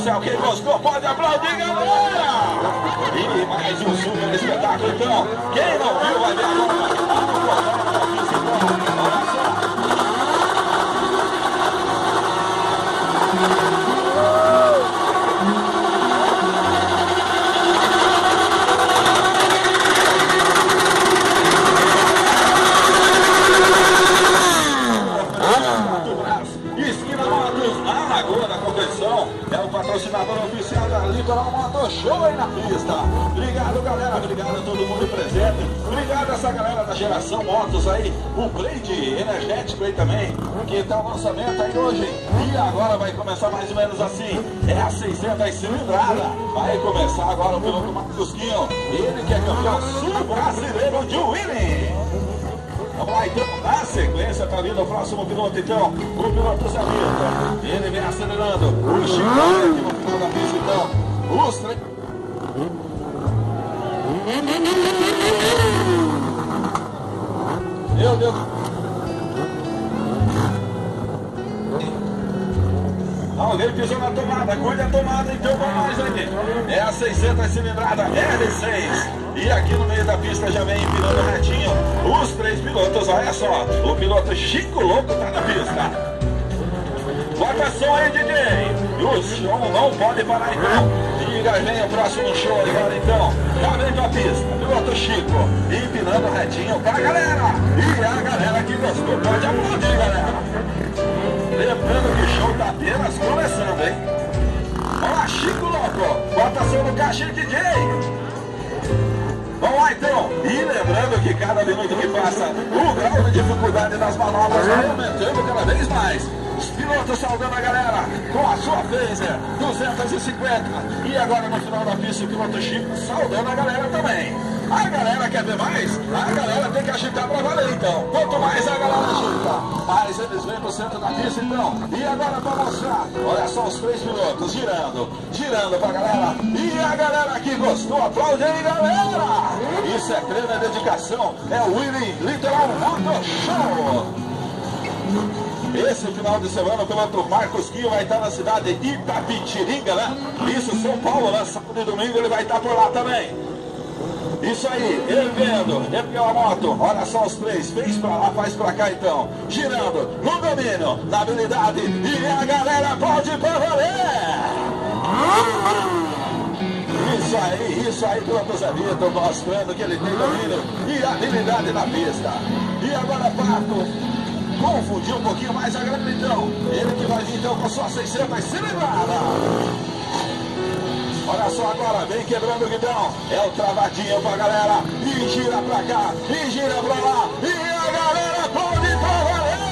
céu, quem gostou pode aplaudir, galera! E mais um super espetáculo, então. Quem não viu vai ver agora. Olha só. É o patrocinador oficial da Litoral Moto Show aí na pista. Obrigado, galera. Obrigado a todo mundo presente. Obrigado a essa galera da Geração Motos aí. O Blade energético aí também, que tá o lançamento aí hoje. E agora vai começar mais ou menos assim. É a 600 cilindrada. Vai começar agora o piloto Marcosquinho. Ele que é campeão sul-brasileiro de winning. Vamos lá então, na sequência tá vindo o próximo piloto então, o piloto Zé Vitor. Ele vem acelerando, o Chico aqui no final da pista então, os três. Meu Deus. Alguém pisou na tomada, cuide a tomada então, vamos mais aqui. É a 600 cilindrada R6. E aqui no meio da pista já vem empinando retinho os três pilotos, olha só. O piloto Chico Louco tá na pista. Bota som aí, DJ. E o show não pode parar então. E vem o próximo show agora então. Já vem pra pista. Piloto Chico empinando retinho pra galera. E a galera que gostou pode aplaudir, galera. Lembrando que o show tá apenas começando, hein? Olha, Chico Louco. Bota som no caixa, DJ. Vamos lá então, e lembrando que cada minuto que passa, o grau de dificuldade das manobras vai aumentando cada vez mais. Os pilotos saudando a galera com a sua Phaser 250. E agora no final da pista o piloto Chico saudando a galera também. A galera quer ver mais? A galera tem que agitar pra valer então. Quanto mais a galera agita, mais eles vêm pro centro da pista então. E agora pra mostrar, olha só os três pilotos girando pra galera. E a galera que gostou, aplaude aí, galera! Isso é treino, é dedicação, é o Winning Litoral Moto Show! Esse final de semana o piloto Marcos Quinho vai estar na cidade de Itapetininga, né? Isso, São Paulo, né? Sábado e domingo ele vai estar por lá também. Isso aí, erguendo pela moto, olha só os três, fez pra lá, faz pra cá então, girando, no domínio, na habilidade, e a galera pode pra valer! Isso aí, piloto Zé Vitor, mostrando que ele tem domínio e habilidade na pista. E agora Pato, confundiu um pouquinho mais a galera então, ele que vai vir então com sua 600 cilindrada. Olha só agora, vem quebrando o guidão. É o travadinho pra galera. E gira pra cá, e gira pra lá. E a galera pode pra valer.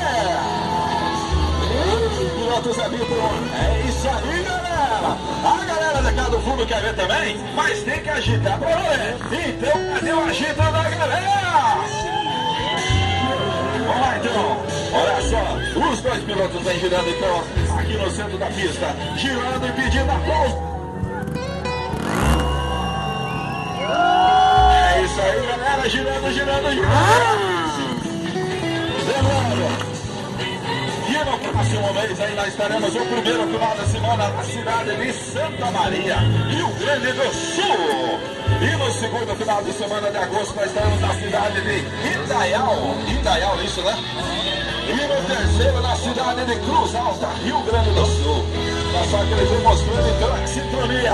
Piloto Zé Vitor, é isso aí, galera. A galera da casa do fundo quer ver também, mas tem que agitar pra valer. Então, cadê o agito da galera? Vamos lá então. Olha só, os dois pilotos vêm girando então, aqui no centro da pista. Girando e pedindo aplauso. É isso aí, galera, girando. Lembrando que no próximo mês aí nós estaremos o primeiro final da semana na cidade de Santa Maria, Rio Grande do Sul. E no segundo final de semana de agosto nós estaremos na cidade de Indaial, isso, né? E no terceiro na cidade de Cruz Alta, Rio Grande do Sul. Só que eles vão mostrando então a sintonia